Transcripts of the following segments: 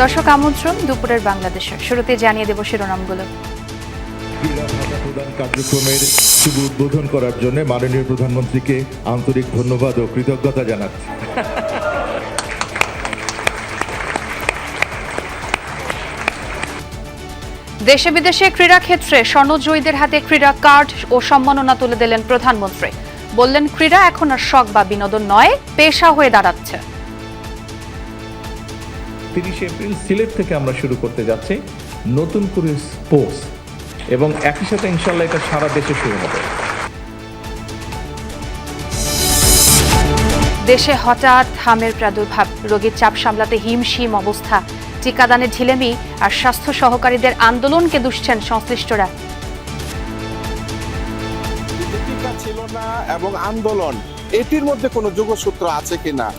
দর্শক আমন্ত্রণ দুপুরের বাংলাদেশে। শুরুতে জানিয়ে দেব শিরোনামগুলো। ক্রীড়া ভাতা প্রদান কার্যক্রমের শুভ উদ্বোধন করার জন্য মাননীয় প্রধানমন্ত্রীকে আন্তরিক ধন্যবাদ ও কৃতজ্ঞতা জানাচ্ছি। দেশে বিদেশে ক্রীড়া ক্ষেত্রে স্বর্ণজয়ীদের হাতে ক্রীড়া কার্ড ও সম্মাননা তুলে দিলেন প্রধানমন্ত্রী। বললেন, ক্রীড়া এখন আর শখ বা বিনোদন নয়, পেশা হয়ে দাঁড়াচ্ছে। 30 এপ্রিল সিলেট থেকে আমরা শুরু করতে যাচ্ছি নতুন করে স্পোর্টস, এবং একই সাথে ইনশাল্লাহ এটা সারা দেশে শুরু হবে। দেশে হঠাৎ হামের প্রাদুর্ভাব, রোগীর চাপ সামলাতে হিমশিম অবস্থা, টিকাদানে ঢিলেমি আর স্বাস্থ্য সহকারীদের আন্দোলনকে দুষছেন সংশ্লিষ্টরা। টিকা ছিল না এবং আন্দোলন, এটির মধ্যে কোনো যোগসূত্র আছে কিনা?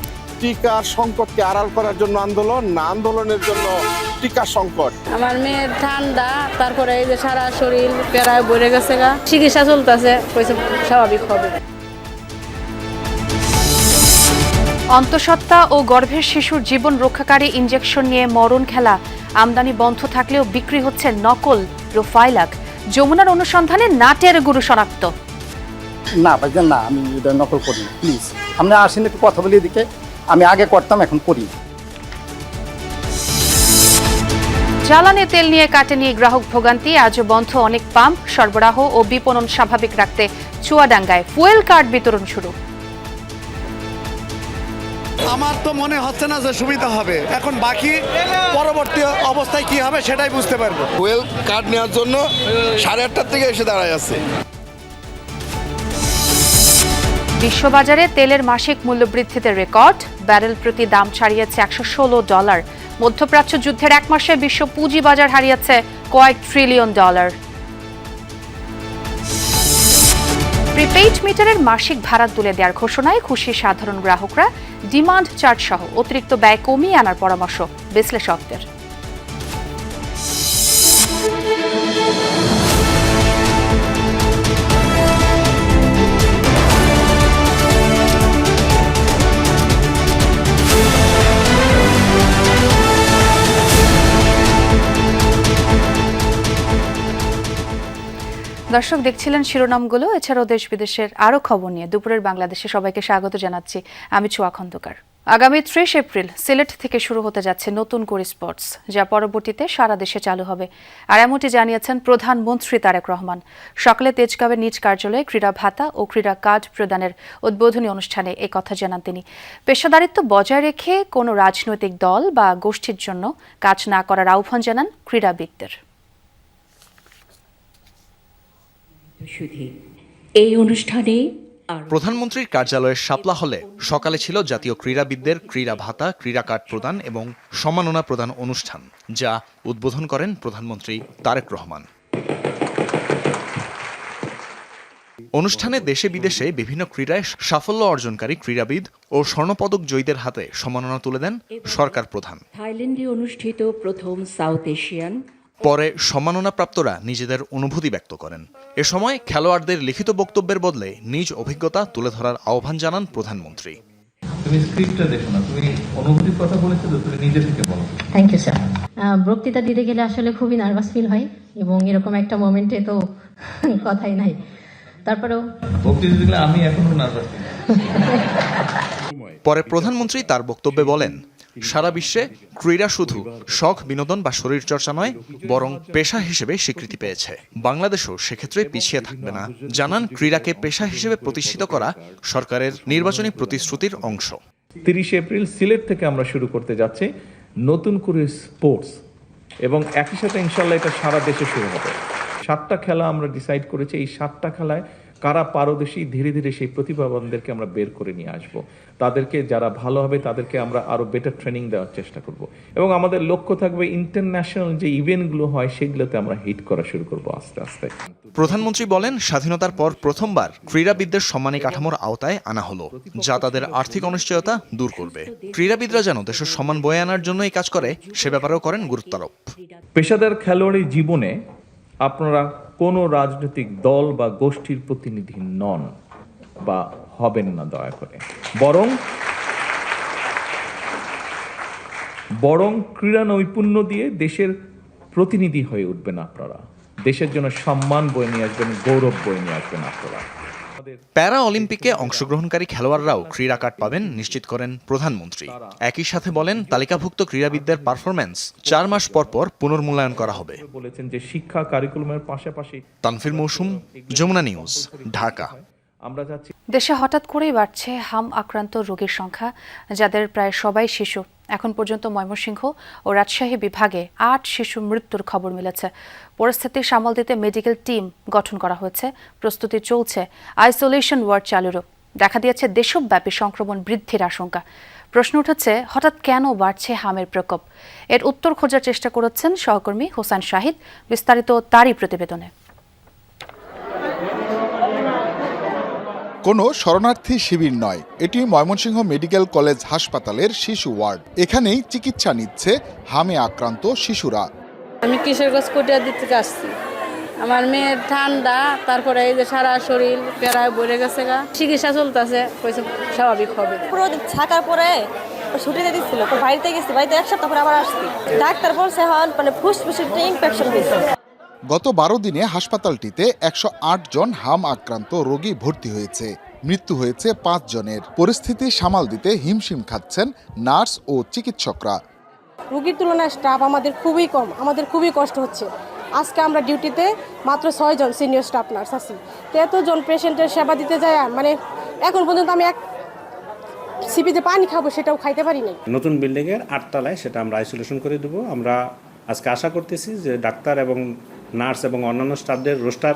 টিকার সংকটকে আড়াল করার জন্য আন্দোলন, না আন্দোলনের জন্য টিকা সংকট? আমার মেয়ের ঠান্ডা, তারপরে এই যে সারা শরীর পেরায় বইরে গেছে গা, চিকিৎসা চলতেছে, কইছে স্বাভাবিক হবে। অন্তঃসত্ত্বা ও গর্ভের শিশুর জীবন রক্ষাকারী ইনজেকশন নিয়ে মরণ খেলা। আমদানি বন্ধ থাকলেও বিক্রি হচ্ছে নকল রোফাইলাক। যমুনার অনুসন্ধানে নাটের গুরু শনাক্ত। না ভাইজান, না, আমি এটা নকল করি, প্লিজ আপনি আসেন, একটু কথা বলি এদিকে। আমি আগে করতাম, এখন করি। জ্বালানি তেল নিয়ে কাটেনি গ্রাহক ভোগান্তি। আজও বন্ধ অনেক পাম্প। সরবরাহ ও বিপণন স্বাভাবিক রাখতে চুয়াডাঙ্গায় ফুয়েল কার্ড বিতরণ শুরু। আমার তো মনে হচ্ছে না যে সুবিধা হবে। এখন বাকি পরবর্তী অবস্থায় কি হবে সেটাই বুঝতে পারবো। ফুয়েল কার্ড নেওয়ার জন্য 8:30 থেকে এসে দাঁড়ায় আছে। বিশ্ববাজারে তেলের মাসিক মূল্য বৃদ্ধিতে রেকর্ড। ব্যারেল প্রতি দাম ছাড়িয়েছে $116। মধ্যপ্রাচ্য যুদ্ধের এক মাসে বিশ্ব পুঁজিবাজার হারিয়েছে কয়েক ট্রিলিয়ন ডলার। প্রিপেইড মিটারের মাসিক ভাড়া তুলে দেওয়ার ঘোষণায় খুশি সাধারণ গ্রাহকরা। ডিমান্ড চার্জ সহ অতিরিক্ত ব্যয় কমিয়ে আনার পরামর্শ বিশ্লেষকদের। দর্শক দেখছিলেন শিরোনামগুলো। এছাড়াও দেশ বিদেশের আরও খবর নিয়ে দুপুরের বাংলাদেশে সবাইকে স্বাগত জানাচ্ছি। আমি ছোয়া খন্দকার। আগামী 30 এপ্রিল সিলেট থেকে শুরু হতে যাচ্ছে নতুন করে স্পোর্টস, যা পরবর্তীতে সারা দেশে চালু হবে। আর এমনটি জানিয়েছেন প্রধানমন্ত্রী তারেক রহমান। সকালে তেজগাঁওয়ের নিজ কার্যালয়ে ক্রীড়া ভাতা ও ক্রীড়া কার্ড প্রদানের উদ্বোধনী অনুষ্ঠানে এই কথা জানান তিনি। পেশাদারিত্ব বজায় রেখে কোনো রাজনৈতিক দল বা গোষ্ঠীর জন্য কাজ না করার আহ্বান জানান ক্রীড়াবিদদের। এই অনুষ্ঠানে প্রধানমন্ত্রীর কার্যালয়ের শাপলা হলে সকালে ছিল জাতীয় ক্রীড়াবিদদের ক্রীড়া ভাতা, ক্রীড়া কার্ড প্রদান এবং সম্মাননা প্রদান অনুষ্ঠান, যা উদ্বোধন করেন প্রধানমন্ত্রী তারেক রহমান। অনুষ্ঠানে দেশে বিদেশে বিভিন্ন ক্রীড়ায় সাফল্য অর্জনকারী ক্রীড়াবিদ ও স্বর্ণপদক জয়ীদের হাতে সম্মাননা তুলে দেন সরকার প্রধান। থাইল্যান্ডে অনুষ্ঠিত প্রথম সাউথ এশিয়ান। পরে সম্মাননাপ্রাপ্তরা নিজেদের অনুভূতি ব্যক্ত করেন। এ সময় খেলোয়াড়দের লিখিত বক্তব্যের বদলে নিজ অভিজ্ঞতা তুলে ধরার আহ্বান জানান প্রধানমন্ত্রী। তুমি স্ক্রিপ্টটা দেখো না, তুমি অনুভূতির কথা বলেছো তো, তুমি নিজে থেকে বলো। Thank you sir. বক্তৃতা দিতে গেলে আসলে খুবই নার্ভাস ফিল হয়, এবং এরকম একটা মোমেন্টে তো কথাই নাই। তারপরেও বক্তৃতা দিলে আমি এখনো নার্ভাস। পরে প্রধানমন্ত্রী তার বক্তব্যে বলেন, সারা বিশ্বে ক্রীড়া শুধু শখ, বিনোদন বা শরীরচর্চা নয়, বরং পেশা হিসেবে স্বীকৃতি পেয়েছে। বাংলাদেশও সেক্ষেত্রে পিছিয়ে থাকবে না। জানান, ক্রীড়াকে পেশা হিসেবে প্রতিষ্ঠিত করা সরকারের নির্বাচনী প্রতিশ্রুতির অংশ। 30 এপ্রিল সিলেট থেকে আমরা শুরু করতে যাচ্ছি নতুন করে স্পোর্টস, এবং একই সাথে ইনশাল্লাহ এটা সারা দেশে শুরু হবে। 7টা খেলা আমরা ডিসাইড করেছি। এই 7টা খেলায় কারা পারদর্শী, ধীরে ধীরে সেই প্রতিভাবানদেরকে আমরা বের করে নিয়ে আসব। তাদেরকে যারা ভালো হবে তাদেরকে আমরা আরো বেটার ট্রেনিং দেওয়ার চেষ্টা করব, এবং আমাদের লক্ষ্য থাকবে ইন্টারন্যাশনাল যে ইভেন্টগুলো হয় সেগুলোতে আমরা হিট করা শুরু করব আস্তে আস্তে। প্রধানমন্ত্রী বলেন, স্বাধীনতার পর প্রথমবার ক্রীড়াবিদদের সম্মানী কাঠামোর আওতায় আনা হলো, যা তাদের আর্থিক অনিশ্চয়তা দূর করবে। ক্রীড়াবিদরা যেন দেশের সম্মান বয়ে আনার জন্যই কাজ করে, সে ব্যাপারেও করেন গুরুত্বারোপ। পেশাদার খেলোয়াড়ি জীবনে আপনারা কোনো রাজনৈতিক দল বা গোষ্ঠীর প্রতিনিধি নন বা হবেন না, দয়া করে। বরং বরং ক্রীড়া নৈপুণ্য দিয়ে দেশের প্রতিনিধি হয়ে উঠবেন আপনারা, দেশের জন্য সম্মান বয়ে নিয়ে আসবেন, গৌরব বয়ে নিয়ে আসবেন আপনারা। প্যারা অলিম্পিকে অংশগ্রহণকারী খেলোয়াড়রাও ক্রীড়া কার্ড পাবেন নিশ্চিত করেন প্রধানমন্ত্রী। একই সাথে বলেন, তালিকাভুক্ত ক্রীড়াবিদদের পারফরম্যান্স 4 মাস পর পর পুনর্মূল্যায়ন করা হবে। বলেছেন যে শিক্ষা কারিকুলামের পাশাপাশি। তানফির মৌসুম, যমুনা নিউজ, ঢাকা। আমরা যাচ্ছি। দেশে হঠাৎ করেই বাড়ছে হাম আক্রান্ত রোগীর সংখ্যা, যাদের প্রায় সবাই শিশু। এখন পর্যন্ত ময়মনসিংহ ও রাজশাহী বিভাগে 8 শিশু মৃত্যুর খবর মিলেছে। পরিস্থিতি সামাল দিতে মেডিকেল টিম গঠন করা হয়েছে, প্রস্তুতি চলছে আইসোলেশন ওয়ার্ড চালুরও। দেখা দিয়েছে দেশব্যাপী সংক্রমণ বৃদ্ধির আশঙ্কা। প্রশ্ন উঠেছে, হঠাৎ কেন বাড়ছে হামের প্রকোপ? এর উত্তর খোঁজার চেষ্টা করেছেন সহকর্মী হোসেন শাহিদ। বিস্তারিত তারই প্রতিবেদনে। কোনো শরণার্থী শিবির নয়, এটি ময়মনসিংহ মেডিকেল কলেজ হাসপাতালের শিশু ওয়ার্ড। এখানেই চিকিৎসা নিচ্ছে হামে আক্রান্ত শিশুরা। আমি কিশোরগঞ্জ কটিয়াদি থেকে আসছি। আমার মেয়ের ঠান্ডা, তারপরে এই যে সারা শরীর প্যারায় বইরে গেছে গা, চিকিৎসা চলতেছে, স্বাভাবিক হবে। পুরো ছাকার পরে ছুটিতে দিচ্ছিল, তো বাড়িতে গেছি, বাড়িতে 1 সপ্তাহ পরে আবার আসছি। ডাক্তার বলছে হন মানে ফুসফুসের ইনফেকশন হয়েছে। গত 12 দিনে হাসপাতালটিতে 108 জন হাম আক্রান্ত রোগী ভর্তি হয়েছে। মৃত্যু হয়েছে 5 জনের। পরিস্থিতি সামাল দিতে হিমশিম খাচ্ছেন নার্স ও চিকিৎসকরা। রোগীর তুলনায় স্টাফ আমাদের খুবই কম, আমাদের খুবই কষ্ট হচ্ছে। আজকে আমরা ডিউটিতে মাত্র 6 জন সিনিয়র স্টাফ নার্স আছি। তো এতজন পেশেন্টের সেবা দিতে যায়, মানে এখন পর্যন্ত আমি এক সিপিতে পানি খাবো সেটাও খাইতে পারি নাই। নতুন বিল্ডিংয়ের 8 তলায় সেটা আমরা আইসোলেশন করে দেবো। আমরা আজকে আশা করতেছি যে ডাক্তার এবং নার্স এবং অন্যান্য স্টাফদের রোস্টার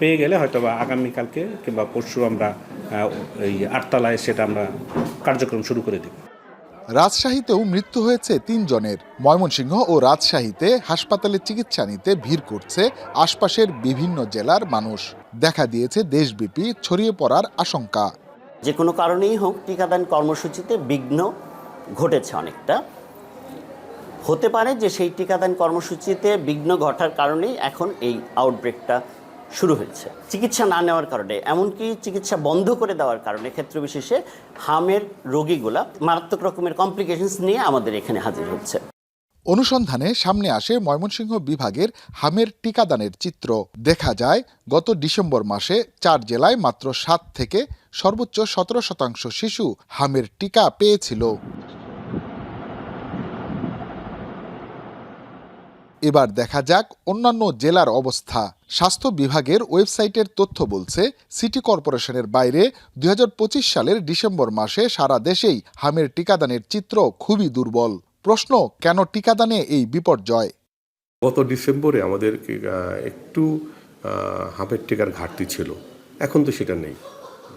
পেয়ে গেলে হয়তো বা আগামীকালকে কিংবা পরশু আমরা এই 8 তলায় সেটা আমরা কার্যক্রম শুরু করে দেব। রাজশাহীতেও মৃত্যু হয়েছে 3 জনের। ময়মনসিংহ ও রাজশাহীতে হাসপাতালে চিকিৎসা নিতে ভিড় করছে আশপাশের বিভিন্ন জেলার মানুষ। দেখা দিয়েছে দেশব্যাপী ছড়িয়ে পড়ার আশঙ্কা। যে কোনো কারণেই হোক টিকাদান কর্মসূচিতে বিঘ্ন ঘটেছে অনেকটা। হতে পারে যে সেই টিকাদান কর্মসূচিতে বিঘ্ন ঘটার কারণেই এখন এই আউটব্রেকটা শুরু হয়েছে। চিকিৎসা না নেওয়ার কারণে, এমনকি চিকিৎসা বন্ধ করে দেওয়ার কারণে ক্ষেত্র বিশেষে হামের রোগীগুলা মারাত্মক রকমের কমপ্লিকেশনস নিয়ে আমাদের এখানে হাজির হচ্ছে। অনুসন্ধানে সামনে আসে ময়মনসিংহ বিভাগের হামের টিকাদানের চিত্র। দেখা যায় গত ডিসেম্বর মাসে 4 জেলায় মাত্র 7 থেকে সর্বোচ্চ 17% শিশু হামের টিকা পেয়েছিল। এবার দেখা যাক অন্যান্য জেলার অবস্থা। স্বাস্থ্য বিভাগের ওয়েবসাইটের তথ্য বলছে, সিটি কর্পোরেশনের বাইরে 2025 সালের ডিসেম্বর মাসে সারা দেশেই হামের টিকাদানের চিত্র খুবই দুর্বল। প্রশ্ন, কেন টিকাদানে এই বিপর্যয়? গত ডিসেম্বরে আমাদের একটু হামের টিকার ঘাটতি ছিল, এখন তো সেটা নেই।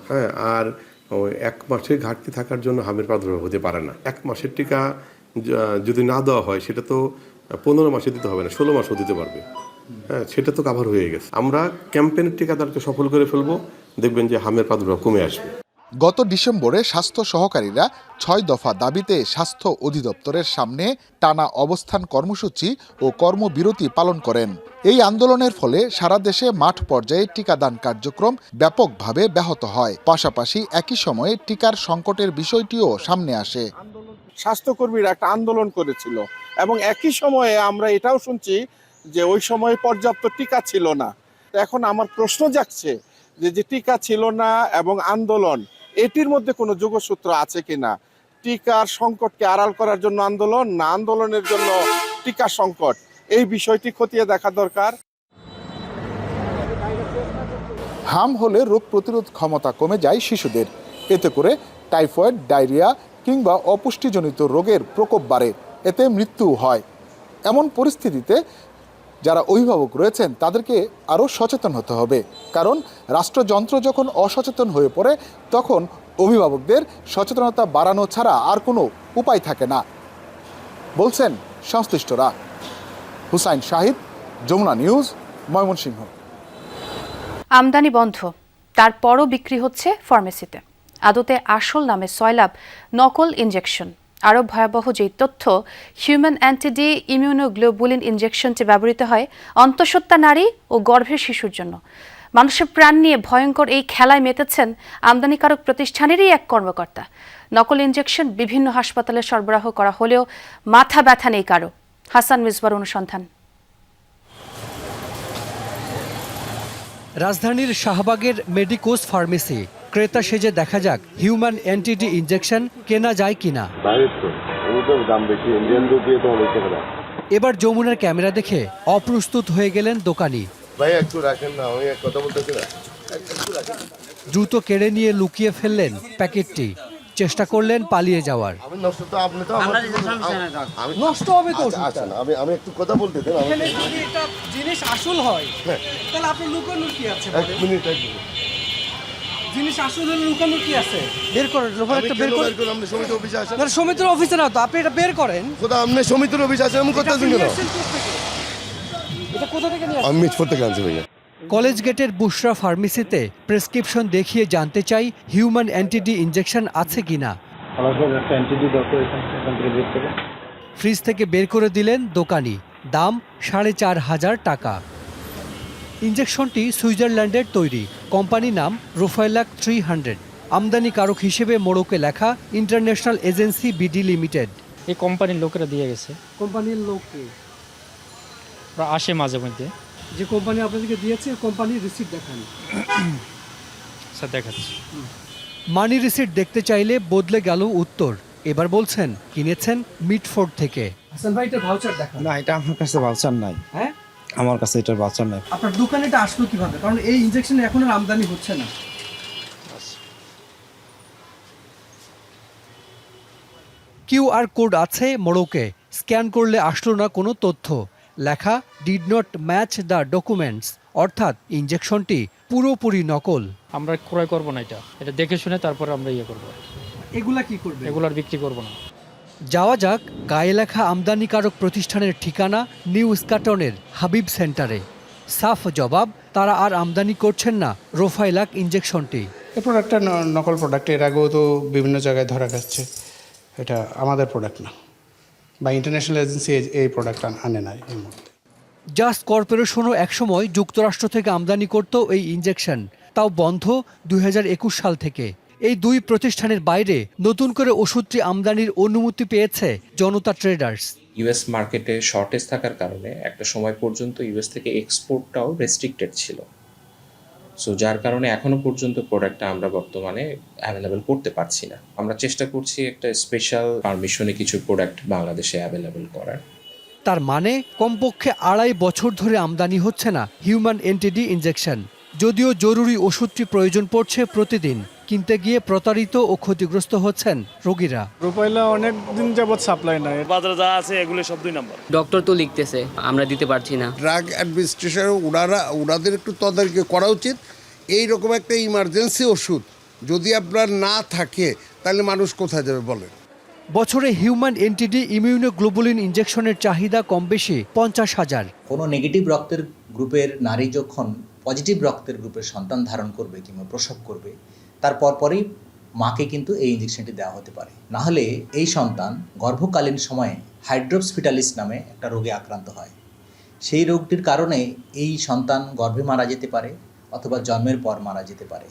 হ্যাঁ, আর 1 মাসের ঘাটতি থাকার জন্য হামের প্রাদুর্ভাব হতে পারে না। 1 মাসের টিকা যদি না দেওয়া হয় সেটা তো 15 মাসে দিতে হবে না, 16 মাসও দিতে পারবে। হ্যাঁ, সেটা তো কভার হয়ে গেছে। আমরা ক্যাম্পেইনের টিকাদানকে সফল করে ফেলবো, দেখবেন যে হামের প্রাদুর্ভাব কমে আসবে। গত ডিসেম্বরে স্বাস্থ্য সহকারীরা 6 দফা দাবিতে স্বাস্থ্য অধিদপ্তরের সামনে টানা অবস্থান কর্মসূচি ও কর্মবিরতি পালন করেন। এই আন্দোলনের ফলে সারা দেশে মাঠ পর্যায়ে টিকাদান কার্যক্রম ব্যাপকভাবে ব্যাহত হয়। পাশাপাশি একই সময়ে টিকার সংকটের বিষয়টিও সামনে আসে। স্বাস্থ্যকর্মীরা একটা আন্দোলন করেছিল এবং একই সময়ে আমরা এটাও শুনছি যে ওই সময় পর্যাপ্ত টিকা ছিল না। এখন আমার প্রশ্ন জাগছে যে টিকা ছিল না এবং আন্দোলন, এটির মধ্যে কোনো যোগসূত্র আছে কিনা? টিকার সংকটকে আড়াল করার জন্য আন্দোলন, না আন্দোলনের জন্য টিকা সংকট, এই বিষয়টি খতিয়ে দেখা দরকার। হাম হলে রোগ প্রতিরোধ ক্ষমতা কমে যায় শিশুদের। এতে করে টাইফয়েড, ডায়রিয়া কিংবা অপুষ্টিজনিত রোগের প্রকোপ বাড়ে, এতে মৃত্যুও হয়। এমন পরিস্থিতিতে যারা অভিভাবক রয়েছেন তাদেরকে আরও সচেতন হতে হবে, কারণ রাষ্ট্রযন্ত্র যখন অসচেতন হয়ে পড়ে তখন অভিভাবকদের সচেতনতা বাড়ানো ছাড়া আর কোনো উপায় থাকে না, বলছেন সংশ্লিষ্টরা। হুসাইন শাহিদ, যমুনা নিউজ, ময়মনসিংহ। আমদানি বন্ধ, তারপরও বিক্রি হচ্ছে ফার্মেসিতে। আদতে আসল নামে সয়লাব, নকল ইনজেকশন। আরও ভয়াবহ যেই তথ্য, হিউম্যান অ্যান্টিডি ইমিউনোগ্লোবুলিন ইনজেকশনটি ব্যবহৃত হয় অন্তঃসত্ত্বা নারী ও গর্ভের শিশুর জন্য। মানুষের প্রাণ নিয়ে ভয়ঙ্কর এই খেলায় মেতেছেন আমদানিকারক প্রতিষ্ঠানেরই এক কর্মকর্তা। নকল ইনজেকশন বিভিন্ন হাসপাতালে সরবরাহ করা হলেও মাথা ব্যথা নেই কারো। হাসান মিসবার অনুসন্ধান। রাজধানীর শাহবাগের মেডিকোস ফার্মেসি ক্রেতা সেজে দেখা যাক হিউম্যান অ্যান্টিডি ইনজেকশন কেনা যায় কিনা। এবার যমুনার ক্যামেরা দেখে অপ্রস্তুত হয়ে গেলেন দোকানি। দ্রুত কেড়ে নিয়ে লুকিয়ে ফেললেন প্যাকেটটি, চেষ্টা করলেন পালিয়ে যাওয়ার। নষ্ট হবে তো। আমি একটু কথা বলতে দেন। যদি একটা জিনিস আসল হয় তাহলে আপনি লুকানোর কি আছে? এক মিনিট জিনিস আসল হলে লুকানোর কি আছে? বের করেন, একটা বের করেন। আপনি সমিতির অফিসে আসেন। না, সমিতির অফিসে না তো, আপনি এটা বের করেন। কোথা আপনি সমিতির অফিসে আসেন? আমি করতেছি কেন? এটা কোথা থেকে নিয়ে আমি মিটফোর্ড থেকে আনছি ভাইয়া। কলেজ গেটের বুশরা ফার্মেসিতে প্রেসক্রিপশন দেখিয়ে জানতে চাই হিউম্যান অ্যান্টিডি ইনজেকশন আছে কিনা। ফ্রিজ থেকে বের করে দিলেন দোকানি, দাম 4,500 টাকা। ইনজেকশনটি সুইজারল্যান্ডের তৈরি, কোম্পানি নাম রোফাইলাক 300, আমদানিকারক হিসেবে মোড়কে লেখা ইন্টারন্যাশনাল এজেন্সি বিডি লিমিটেড। এই কোম্পানির লোকেরা দিয়ে গেছে। কোম্পানির লোককে আসে মাঝে মধ্যে। যে কোম্পানি আপনাদেরকে দিয়েছে কোম্পানির রিসিট দেখান। স্যার দেখাচ্ছি। মানি রিসিট দেখতে চাইলে বদলে গেল উত্তর। এবার বলছেন কিনেছেন মিটফোর্ড থেকে। হাসান ভাই, এটা ভাউচার দেখান। না, এটা আমার কাছে ভাউচার নাই। হ্যাঁ, আমার কাছে এটার ভাউচার নাই। আপনার দোকানে এটা আসলো কিভাবে? কারণ এই ইনজেকশন এখন আর আমদানি হচ্ছে না। কিউআর কোড আছে মোড়কে, স্ক্যান করলে আসলো না কোনো তথ্য। লেখা did not match the documents, অর্থাৎ ইনজেকশনটি পুরোপুরি নকল। আমরা ক্রয় করব না, এটা দেখে শুনে তারপর আমরা করব। এগুলা কি করবে? এগুলার বিক্রি করব না। যাওয়া যাক গায়ে লেখা আমদানিকারক প্রতিষ্ঠানের ঠিকানা নিউ স্কাটনের হাবিব সেন্টারে। সাফ জবাব, তারা আর আমদানি করছেন না রোফাইলাক ইনজেকশনটি। এই প্রোডাক্টটা নকল প্রোডাক্ট, এর আগেও তো বিভিন্ন জায়গায় ধরা গেছে। এটা আমাদের প্রোডাক্ট না, বা ইন্টারন্যাশনাল এজেন্সি এই প্রোডাক্ট আনে না এই মুহূর্তে। জাস্ট কর্পোরেশনও একসময় যুক্তরাষ্ট্র থেকে আমদানি করত এই ইনজেকশন, তাও বন্ধ 2021 সাল থেকে। এই দুই প্রতিষ্ঠানের বাইরে নতুন করে ওষুধটি আমদানির অনুমতি পেয়েছে জনতা ট্রেডার্স। ইউএস মার্কেটে শর্টেজ থাকার কারণে একটা সময় পর্যন্ত ইউএস থেকে এক্সপোর্টটাও রেস্ট্রিক্টেড ছিল। সো যার কারণে এখনো পর্যন্ত প্রোডাক্টটা আমরা বর্তমানে অ্যাভেলেবেল করতে পারছি না। আমরা চেষ্টা করছি একটা স্পেশাল পারমিশনে কিছু প্রোডাক্ট বাংলাদেশে অ্যাভেলেবেল করার। তার মানে কমপক্ষে 2.5 বছর ধরে আমদানি হচ্ছে না হিউম্যান অ্যান্টিডি ইনজেকশন। যদিও জরুরি ওষুধটি প্রয়োজন পড়ছে প্রতিদিন, কিনতে গিয়ে প্রতারিত ও ক্ষতিগ্রস্ত হচ্ছেন রোগীরা। রোপাইলা অনেক দিন যাবত সাপ্লাই নাই, বাজারে যা আছে এগুলো সব 2 নাম্বার। ডক্টর তো লিখতেছে, আমরা দিতে পারছি না। ড্রাগ অ্যাডমিনিস্ট্রেশন ওনাদের একটু তদারকি করা উচিত। এই রকম একটা ইমার্জেন্সি ওষুধ যদি আপনার না থাকে তাহলে মানুষ কোথায় যাবে বলেন? বছরে হিউম্যান অ্যান্টিডি ইমিউনোগ্লোবুলিন ইনজেকশনের চাহিদা কম বেশি 50,000। কোনো নেগেটিভ রক্তের গ্রুপের নারী যখন পজিটিভ রক্তের গ্রুপের সন্তান ধারণ করবে কিংবা প্রসব করবে, তার পরপরই মাকে কিন্তু এই ইনজেকশনটি দেওয়া হতে পারে। না হলে এই সন্তান গর্ভকালীন সময়ে হাইড্রোপস ফিটালিস নামে একটা রোগে আক্রান্ত হয়। সেই রোগটির কারণে এই সন্তান গর্ভে মারা যেতে পারে অথবা জন্মের পর মারা যেতে পারে।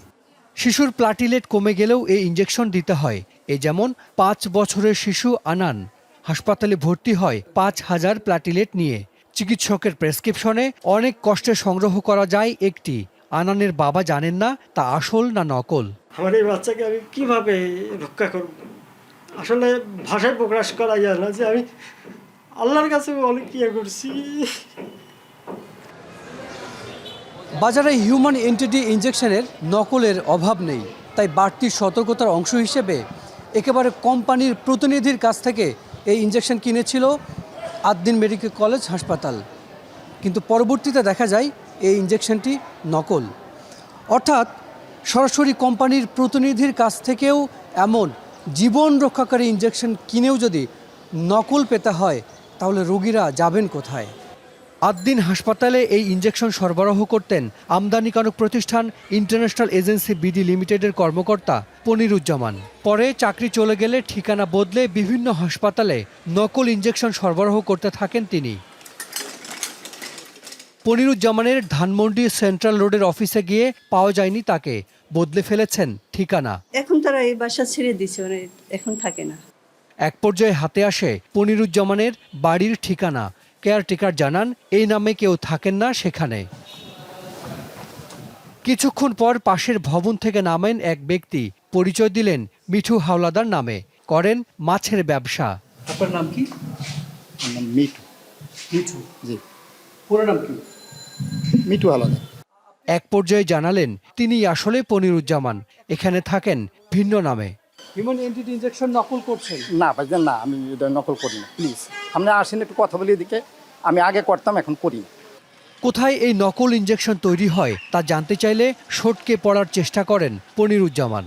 শিশুর প্লাটিলেট কমে গেলেও এই ইনজেকশন দিতে হয়। এ যেমন 5 বছরের শিশু আনান হাসপাতালে ভর্তি হয় 5,000 প্লাটিলেট নিয়ে। চিকিৎসকের প্রেসক্রিপশনে অনেক কষ্টে সংগ্রহ করা যায় একটি। আনানের বাবা জানেন না তা আসল না নকল। আমার এই বাচ্চাকে আমি কিভাবে রক্ষা করব, আসলে ভাষায় প্রকাশ করা যায় না যে আমি আল্লাহর কাছে অনেক ইয়ে করছি। বাজারে হিউম্যান অ্যান্টিডি ইনজেকশনের নকলের অভাব নেই, তাই বাড়তি সতর্কতার অংশ হিসেবে একেবারে কোম্পানির প্রতিনিধির কাছ থেকে এই ইনজেকশন কিনেছিল আদ্দিন মেডিকেল কলেজ হাসপাতাল। কিন্তু পরবর্তীতে দেখা যায় এই ইনজেকশনটি নকল। অর্থাৎ সরাসরি কোম্পানির প্রতিনিধির কাছ থেকেও এমন জীবন রক্ষাকারী ইনজেকশন কিনেও যদি নকল পেতে হয়, তাহলে রোগীরা যাবেন কোথায়? আদ্দিন হাসপাতালে এই ইনজেকশন সরবরাহ করতেন আমদানিকারক প্রতিষ্ঠান ইন্টারন্যাশনাল এজেন্সি বিডি লিমিটেডের কর্মকর্তা পনিরুজ্জামান। পরে চাকরি চলে গেলে ঠিকানা বদলে বিভিন্ন হাসপাতালে নকল ইনজেকশন সরবরাহ করতে থাকেন তিনি। পনিরুজ্জামানের ধানমন্ডি সেন্ট্রাল রোডের অফিসে গিয়ে পাওয়া যায়নি তাকে। বদলে ফেলেছেন ঠিকানা। এখন তারা এই বাসা ছেড়ে দিছে, এখন থাকে না। এক পর্যায়ে হাতে আসে পনিরুজ্জামানের বাড়ির ঠিকানা। কেয়ারটেকার জানান এই নামে কেউ থাকেন না সেখানে। কিছুক্ষণ পর পাশের ভবন থেকে নামেন এক ব্যক্তি, পরিচয় দিলেন মিঠু হাওলাদার নামে, করেন মাছের ব্যবসা। আপনার নাম কি? নাম মিঠু। মিঠু? জি। পুরো নাম কি? মিঠু হাওলাদার। এক পর্যায়ে জানালেন তিনি আসলে পনিরুজ্জামান, এখানে থাকেন ভিন্ন নামে। হিউম্যান এন্টিটি ইনজেকশন নকল করছেন? না ভাইজান, না, আমি এটা নকল করি না, প্লিজ আপনি আসেন একটু কথা বলি এদিকে। আমি আগে করতাম, এখন করি না। কোথায় এই নকল ইনজেকশন তৈরি হয় তা জানতে চাইলে সটকে পড়ার চেষ্টা করেন পনিরুজ্জামান।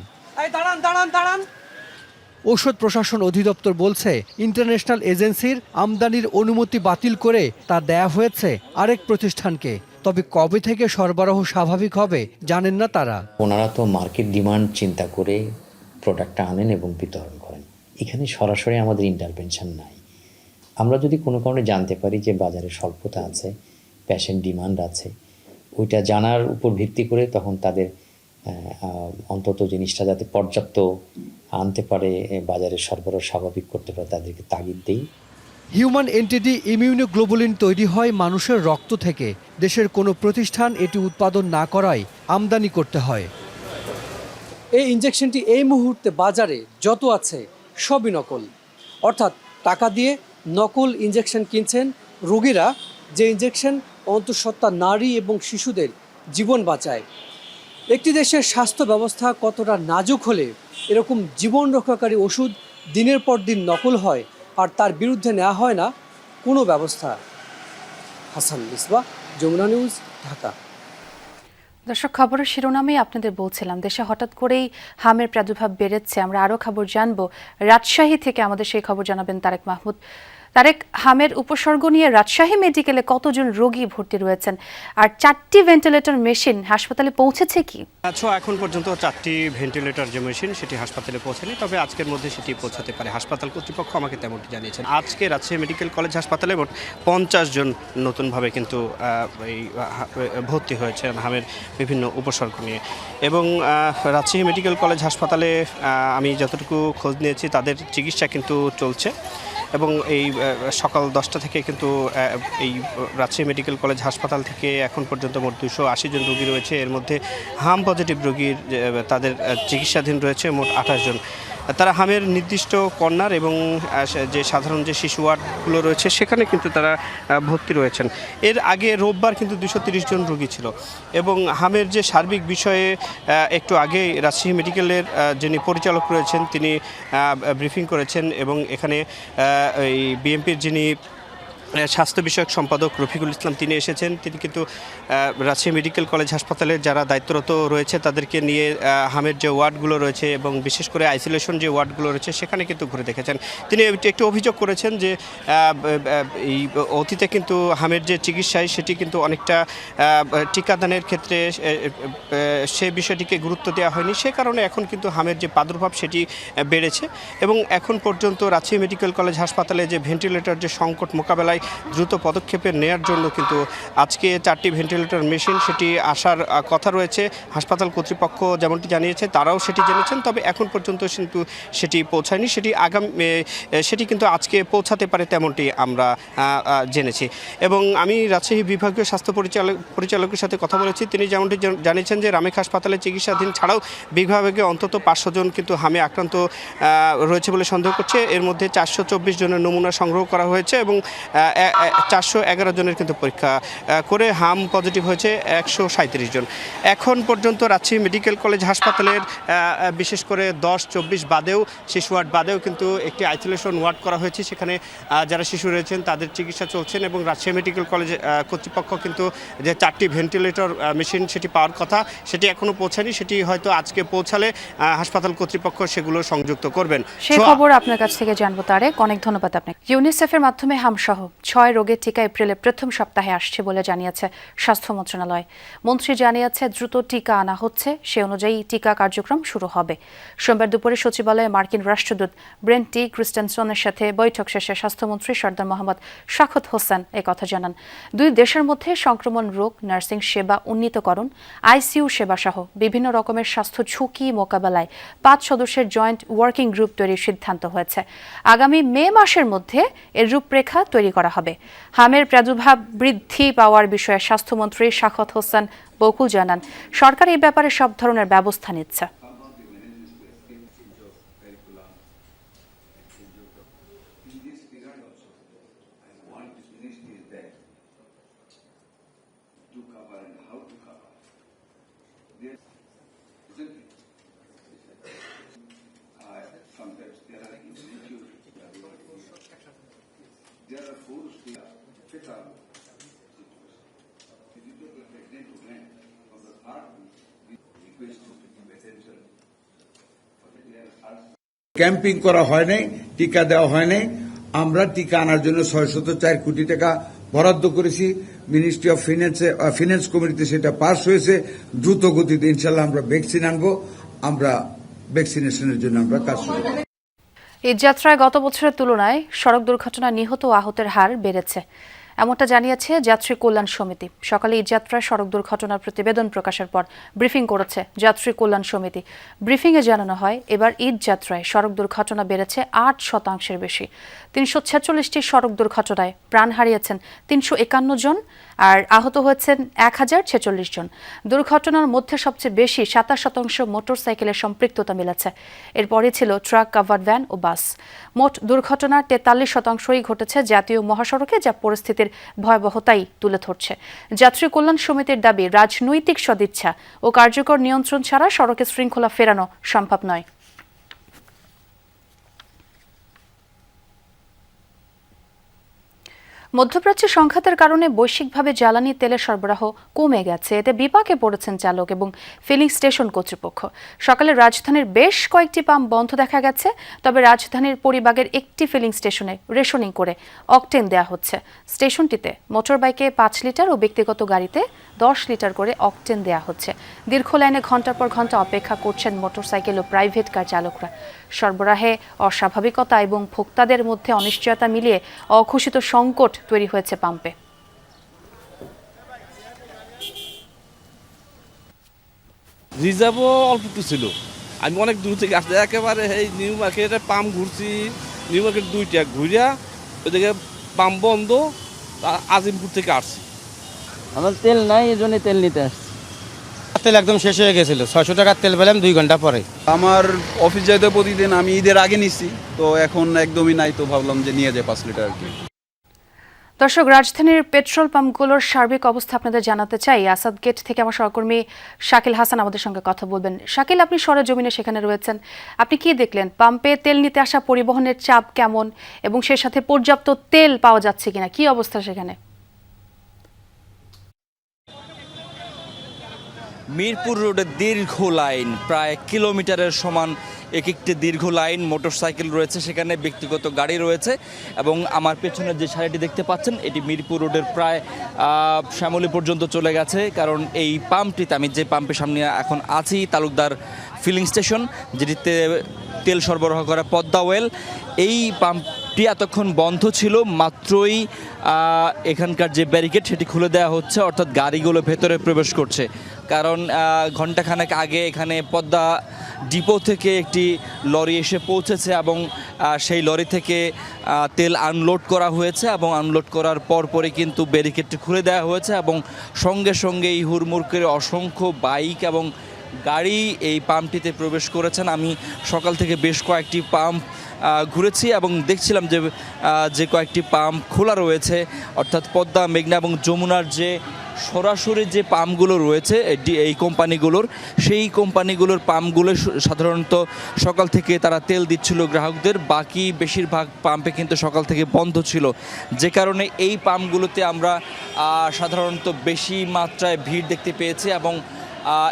ঔষধ প্রশাসন অধিদপ্তর বলছে ইন্টারন্যাশনাল এজেন্সির আমদানির অনুমতি বাতিল করে তা দেয়া হয়েছে আরেক প্রতিষ্ঠানকে। তবে কবে থেকে সরবরাহ স্বাভাবিক হবে জানেন না তারা। ওনারা তো মার্কেট ডিমান্ড চিন্তা করে প্রোডাক্টটা আনেন এবং বিতরণ করেন। এখানে সরাসরি আমাদের ইন্টারভেনশন নাই। আমরা যদি কোনো কারণে জানতে পারি যে বাজারে স্বল্পতা আছে, প্যাশেন্ট ডিমান্ড আছে, ওইটা জানার উপর ভিত্তি করে তখন তাদের অন্তত জিনিসটা যাতে পর্যাপ্ত আনতে পারে, বাজারে সরবরাহ স্বাভাবিক করতে পারে, তাদেরকে তাগিদ দেই। হিউম্যান এন্টিটি ইমিউনোগ্লোবুলিন তৈরি হয় মানুষের রক্ত থেকে। দেশের কোনো প্রতিষ্ঠান এটি উৎপাদন না করায় আমদানি করতে হয়। এই ইনজেকশনটি এই মুহূর্তে বাজারে যত আছে সবই নকল, অর্থাৎ টাকা দিয়ে নকল ইনজেকশন কিনছেন রোগীরা, যে ইনজেকশন অন্তঃসত্ত্বা নারী এবং শিশুদের জীবন বাঁচায়। একটি দেশের স্বাস্থ্য ব্যবস্থা কতটা নাজুক হলে এরকম জীবন রক্ষাকারী ওষুধ দিনের পর দিন নকল হয় আর তার বিরুদ্ধে নেওয়া হয় না কোনো ব্যবস্থা। হাসান মিসবাহ, যমুনা নিউজ, ঢাকা। দর্শক, খবরের শিরোনামে আপনাদের বলছিলাম দেশে হঠাৎ করেই হামের প্রাদুর্ভাব বেড়েছে। আমরা আরও খবর জানবো রাজশাহী থেকে। আমাদের সেই খবর জানাবেন তারেক মাহমুদ। তারেক, হামের উপসর্গ নিয়ে রাজশাহী মেডিকেলে কতজন রোগী ভর্তি রয়েছেন, আর 4টি ভেন্টিলেটর মেশিন হাসপাতালে পৌঁছেছে কি? আচ্ছা, এখন পর্যন্ত 4টি ভেন্টিলেটর যে মেশিন সেটি হাসপাতালে পৌঁছেনি, তবে আজকের মধ্যে সেটি পৌঁছাতে পারে। হাসপাতাল কর্তৃপক্ষ আমাকে তেমনটি জানিয়েছেন। আজকে রাজশাহী মেডিকেল কলেজ হাসপাতালে মোট 50 জন নতুনভাবে কিন্তু এই ভর্তি হয়েছে হামের বিভিন্ন উপসর্গ নিয়ে। এবং রাজশাহী মেডিকেল কলেজ হাসপাতালে আমি যতটুকু খোঁজ নিয়েছি তাদের চিকিৎসা কিন্তু চলছে। এবং এই সকাল 10টা থেকে কিন্তু এই রাজশাহী মেডিকেল কলেজ হাসপাতাল থেকে এখন পর্যন্ত মোট 280 জন রোগী রয়েছে। এর মধ্যে হাম পজিটিভ রোগীর তাদের চিকিৎসাধীন রয়েছে মোট 28 জন। তারা হামের নির্দিষ্ট কর্নার এবং যে সাধারণ যে শিশু ওয়ার্ডগুলো রয়েছে সেখানে কিন্তু তারা ভর্তি রয়েছেন। এর আগে রোববার কিন্তু 230 জন রোগী ছিল। এবং হামের যে সার্বিক বিষয়ে একটু আগে রাজশাহী মেডিকেলের যিনি পরিচালক রয়েছেন তিনি ব্রিফিং করেছেন এবং এখানে এই বিএমপির যিনি স্বাস্থ্য বিষয়ক সম্পাদক রফিকুল ইসলাম তিনি এসেছেন। তিনি কিন্তু রাজশাহী মেডিকেল কলেজ হাসপাতালের যারা দায়িত্বরত রয়েছে তাদেরকে নিয়ে হামের যে ওয়ার্ডগুলো রয়েছে এবং বিশেষ করে আইসোলেশন যে ওয়ার্ডগুলো রয়েছে সেখানে কিন্তু ঘুরে দেখেছেন। তিনি একটু অভিযোগ করেছেন যে এই অতীতে কিন্তু হামের যে চিকিৎসায় সেটি কিন্তু অনেকটা টিকাদানের ক্ষেত্রে সে বিষয়টিকে গুরুত্ব দেওয়া হয়নি, সে কারণে এখন কিন্তু হামের যে প্রাদুর্ভাব সেটি বেড়েছে। এবং এখন পর্যন্ত রাজশাহী মেডিকেল কলেজ হাসপাতালে যে ভেন্টিলেটর যে সংকট মোকাবেলায় দ্রুত পদক্ষেপে নেওয়ার জন্য কিন্তু আজকে 4টি ভেন্টিলেটর মেশিন সেটি আসার কথা রয়েছে। হাসপাতাল কর্তৃপক্ষ যেমনটি জানিয়েছে তারাও সেটি জেনেছেন, তবে এখন পর্যন্ত কিন্তু সেটি পৌঁছায়নি। সেটি কিন্তু আজকে পৌঁছাতে পারে তেমনটি আমরা জেনেছি। এবং আমি রাজশাহী বিভাগীয় স্বাস্থ্য পরিচালকের সাথে কথা বলেছি। তিনি যেমনটি জানিয়েছেন যে রামেক হাসপাতালে চিকিৎসাধীন ছাড়াও বিভাগে অন্তত 500 জন কিন্তু হামে আক্রান্ত রয়েছে বলে সন্দেহ করছে। এর মধ্যে 424 জনের নমুনা সংগ্রহ করা হয়েছে এবং 411 জনের কিন্তু পরীক্ষা করে হাম পজিটিভ হয়েছে 137 জন। এখন পর্যন্ত রাজশাহী মেডিকেল কলেজ হাসপাতালের বিশেষ করে 10-24 বাদেও শিশু ওয়ার্ড বাদেও কিন্তু একটি আইসোলেশন ওয়ার্ড করা হয়েছে। সেখানে যারা শিশু রয়েছেন তাদের চিকিৎসা চলছেন এবং রাজশাহী মেডিকেল কলেজ কর্তৃপক্ষ কিন্তু যে 4টি ভেন্টিলেটর মেশিন সেটি পাওয়ার কথা সেটি এখনও পৌঁছায়নি। সেটি হয়তো আজকে পৌঁছালে হাসপাতাল কর্তৃপক্ষ সেগুলো সংযুক্ত করবেন। সেই খবর আপনার কাছ থেকে জানবো তারেক, অনেক ধন্যবাদ আপনাকে। ইউনিসেফের মাধ্যমে হামসহ 6 রোগের টিকা এপ্রিলের প্রথম সপ্তাহে আসছে বলে জানিয়েছে স্বাস্থ্য মন্ত্রণালয়। মন্ত্রী জানিয়েছে দ্রুত টিকা আনা হচ্ছে, সে অনুযায়ী টিকা কার্যক্রম শুরু হবে। সোমবার দুপুরে সচিবালয়ে মার্কিন রাষ্ট্রদূত ব্রেন্ট টি ক্রিস্টেনসনের সাথে বৈঠক শেষে স্বাস্থ্যমন্ত্রী সরদার মোহাম্মদ শাখাওয়াত হোসেন একথা জানান। দুই দেশের মধ্যে সংক্রমণ রোগ, নার্সিং সেবা উন্নীতকরণ, আইসিইউ সেবা সহ বিভিন্ন রকমের স্বাস্থ্য ঝুঁকি মোকাবেলায় 5 সদস্যের জয়েন্ট ওয়ার্কিং গ্রুপ তৈরির সিদ্ধান্ত হয়েছে। আগামী মে মাসের মধ্যে এর রূপরেখা তৈরি করা হবে। হামের প্রাদুর্ভাব বৃদ্ধি পাওয়ার বিষয়ে স্বাস্থ্যমন্ত্রী শাখাওয়াত হোসেন বকুল জানান, সরকার এই ব্যাপারে সব ধরনের ব্যবস্থা নিচ্ছে। ক্যাম্পিং করা হয় নাই, টিকা দেওয়া হয় নাই। আমরা টিকা আনার জন্য 604 কোটি টাকা বরাদ্দ করেছি। মিনিস্ট্রি অফ ফিনান্স কমিটিতে সেটা পাস হয়েছে। দ্রুত গতিতে ইনশাল্লাহ আমরা ভ্যাকসিন আনবো। আমরা ভ্যাকসিনেশনের জন্য আমরা কাজ করব। এই যাত্রায় গত বছরের তুলনায় সড়ক দুর্ঘটনায় নিহত ও আহতের হার বেড়েছে, এমনটা জানিয়েছে যাত্রী কল্যাণ সমিতি। সকালে এই যাত্রায় সড়ক দুর্ঘটনার প্রতিবেদন প্রকাশের পর ব্রিফিং করেছে যাত্রী কল্যাণ সমিতি। ব্রিফিংয়ে জানানো হয়, এবার ঈদ যাত্রায় সড়ক দুর্ঘটনা বেড়েছে 8% বেশি। 346টি সড়ক দুর্ঘটনায় প্রাণ হারিয়েছেন 351 জন আর আহত হয়েছেন 1046 জন। দুর্ঘটনার মধ্যে সবচেয়ে বেশি 27% মোটরসাইকেলের সম্পৃক্ততা মিলেছে। এরপরে ছিল ট্রাক, কাভার্ড ভ্যান ও বাস। মোট দুর্ঘটনার 43%ই ঘটেছে জাতীয় মহাসড়কে, যা পরিস্থিতির ভয়াবহতাই তুলে ধরছে। যাত্রী কল্যাণ সমিতির দাবি, রাজনৈতিক সদিচ্ছা ও কার্যকর নিয়ন্ত্রণ ছাড়া সড়কে শৃঙ্খলা ফেরানো সম্ভব নয়। মধ্যপ্রাচ্যে সংঘাতের কারণে বৈশ্বিকভাবে জ্বালানি তেলের সরবরাহ কমে গেছে। এতে বিপাকে পড়েছেন চালক এবং ফিলিং স্টেশন কর্তৃপক্ষ। সকালে রাজধানীর বেশ কয়েকটি পাম্প বন্ধ দেখা গেছে, তবে রাজধানীর পরিবাগের একটি ফিলিং স্টেশনে রেশনিং করে অকটেন দেওয়া হচ্ছে। স্টেশনটিতে মোটরবাইকে 5 লিটার ও ব্যক্তিগত গাড়িতে 10 লিটার করে অকটেন দেওয়া হচ্ছে। দীর্ঘ লাইনে ঘন্টার পর ঘন্টা অপেক্ষা করছেন মোটরসাইকেল ও প্রাইভেট কার চালকরা। সরবরাহে অস্বাভাবিকতা এবং ভোক্তাদের মধ্যে অনিশ্চয়তা মিলিয়ে অঘোষিত সংকট তৈরি হয়েছে পাম্পে। রিজার্ভও অল্প একটু ছিল। আমি অনেক দূর থেকে আসছি, একেবারে এই নিউ মার্কেটে পাম্প ঘুরছি। নিউ মার্কেট 2টা ঘুরিয়া ওইদিকে পাম্প বন্ধ, আজিমপুর থেকে আসছি। আমার তেল নাই, এই জন্য তেল নিতে আসছি। তেল একদম শেষ হয়ে গেছিল। 600 টাকার তেল পেলাম 2 ঘন্টা পরে। আমার অফিস যাইতে প্রতিদিন আমি ঈদের আগে নিচ্ছি, তো এখন একদমই নাই, তো ভাবলাম যে নিয়ে যায় 5 লিটার আর কি। দর্শক, রাজধানীর পেট্রোল পাম্পগুলোর সার্বিক অবস্থা আপনাদের জানাতে চাই। আসাদ গেট থেকে আমার সহকর্মী শাকিল হাসান আমাদের সঙ্গে কথা বলবেন। শাকিল, আপনি সরেজমিনে সেখানে রয়েছেন, আপনি কি দেখলেন? পাম্পে তেল নিতে আসা পরিবহনের চাপ কেমন এবং সে সাথে পর্যাপ্ত তেল পাওয়া যাচ্ছে কিনা, কি অবস্থা সেখানে? মিরপুর রোডের দীর্ঘ লাইন, প্রায় কিলোমিটারের সমান একটি দীর্ঘ লাইন। মোটরসাইকেল রয়েছে, সেখানে ব্যক্তিগত গাড়ি রয়েছে এবং আমার পেছনে যে সারিটি দেখতে পাচ্ছেন এটি মিরপুর রোডের প্রায় শ্যামলী পর্যন্ত চলে গেছে। কারণ এই পাম্পটিতে, আমি যে পাম্পের সামনে এখন আছি, তালুকদার ফিলিং স্টেশন, যেটিতে তেল সরবরাহ করা পদ্মা ওয়েল, এই পাম্পটি এতক্ষণ বন্ধ ছিল। মাত্রই এখানকার যে ব্যারিকেড সেটি খুলে দেওয়া হচ্ছে, অর্থাৎ গাড়িগুলো ভেতরে প্রবেশ করছে। কারণ ঘণ্টাখানেক আগে এখানে পদ্মা ডিপো থেকে একটি লরি এসে পৌঁছেছে এবং সেই লরি থেকে তেল আনলোড করা হয়েছে এবং আনলোড করার পরপরই কিন্তু ব্যারিকেডটি খুলে দেওয়া হয়েছে এবং সঙ্গে সঙ্গে এই হুড়মুড় করে অসংখ্য বাইক এবং গাড়ি এই পাম্পটিতে প্রবেশ করেছেন। আমি সকাল থেকে বেশ কয়েকটি পাম্প ঘুরেছি এবং দেখছিলাম যে কয়েকটি পাম্প খোলা রয়েছে, অর্থাৎ পদ্মা, মেঘনা এবং যমুনার যে সরাসরি যে পাম্পগুলো রয়েছে এই কোম্পানিগুলোর, সেই কোম্পানিগুলোর পাম্পগুলো সাধারণত সকাল থেকে তারা তেল দিচ্ছিল গ্রাহকদের। বাকি বেশিরভাগ পাম্পে কিন্তু সকাল থেকে বন্ধ ছিল, যে কারণে এই পাম্পগুলোতে আমরা সাধারণত বেশি মাত্রায় ভিড় দেখতে পেয়েছি এবং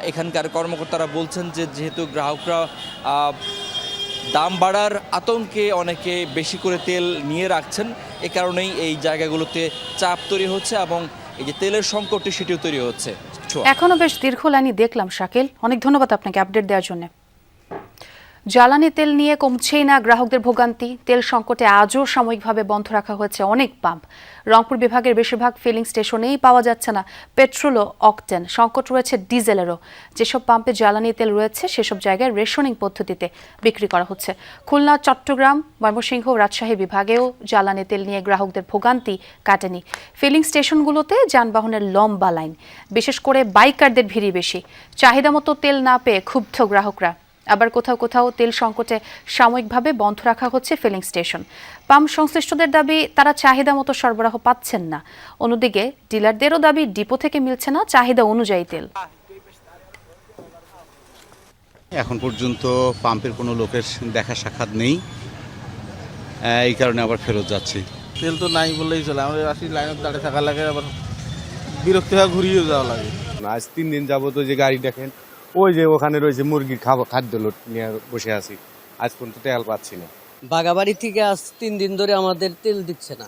এখানকার কর্মকর্তারা বলছেন যে যেহেতু গ্রাহকরা দাম বাড়ার আতঙ্কে অনেকে বেশি করে তেল নিয়ে রাখছেন। এ কারণেই এই জায়গাগুলোতে চাপ তৈরি হচ্ছে এবং এই যে তেলের সংকটটি সেটিও তৈরি হচ্ছে। এখনো বেশ দীর্ঘ লাইনই দেখলাম শাকিল, অনেক ধন্যবাদ আপনাকে আপডেট দেওয়ার জন্য। জ্বালানি তেল নিয়ে কমছেই না গ্রাহকদের ভোগান্তি। তেল সংকটে আজও সাময়িকভাবে বন্ধ রাখা হয়েছে অনেক পাম্প। রংপুর বিভাগের বেশিরভাগ ফিলিং স্টেশনেই পাওয়া যাচ্ছে না পেট্রোল ও অকটেন। সংকট রয়েছে ডিজেলেরও। যেসব পাম্পে জ্বালানি তেল রয়েছে সেসব জায়গায় রেশনিং পদ্ধতিতে বিক্রি করা হচ্ছে। খুলনা, চট্টগ্রাম, ময়মনসিংহ, রাজশাহী বিভাগেও জ্বালানি তেল নিয়ে গ্রাহকদের ভোগান্তি কাটেনি। ফিলিং স্টেশনগুলোতে যানবাহনের লম্বা লাইন, বিশেষ করে বাইকারদের ভিড়ই বেশি। চাহিদা মতো তেল না পেয়ে ক্ষুব্ধ গ্রাহকরা। আবার কোথাও কোথাও তেল সংকটে সাময়িকভাবে বন্ধ রাখা হচ্ছে ফিলিং স্টেশন। পাম্প সংশ্লিষ্টদের দাবি তারা চাহিদা মতো সরবরাহ পাচ্ছেন না। অন্যদিকে ডিলারদেরও দাবি ডিপো থেকে মিলছে না চাহিদা অনুযায়ী তেল। এখন পর্যন্ত পাম্পের কোনো লোকের দেখা সাক্ষাৎ নেই, এই কারণে আবার ফেরত যাচ্ছি। তেল তো নাই বললেই চলে, আমাদের আসি লাইনে দাঁড়িয়ে থাকা লাগে, আবার বিরক্তি হয়ে ঘুরিয়ে যাওয়া লাগে। আজ 3 দিন যাবত ওই যে গাড়ি দেখেন, ওই যে ওখানে রয়েছে মুরগির খাদ্য লোড নিয়ে বসে আছি, আজ পর্যন্ত তেল পাচ্ছি না। বাগাবাড়ি থেকে আজ 3 দিন ধরে আমাদের তেল দিচ্ছে না,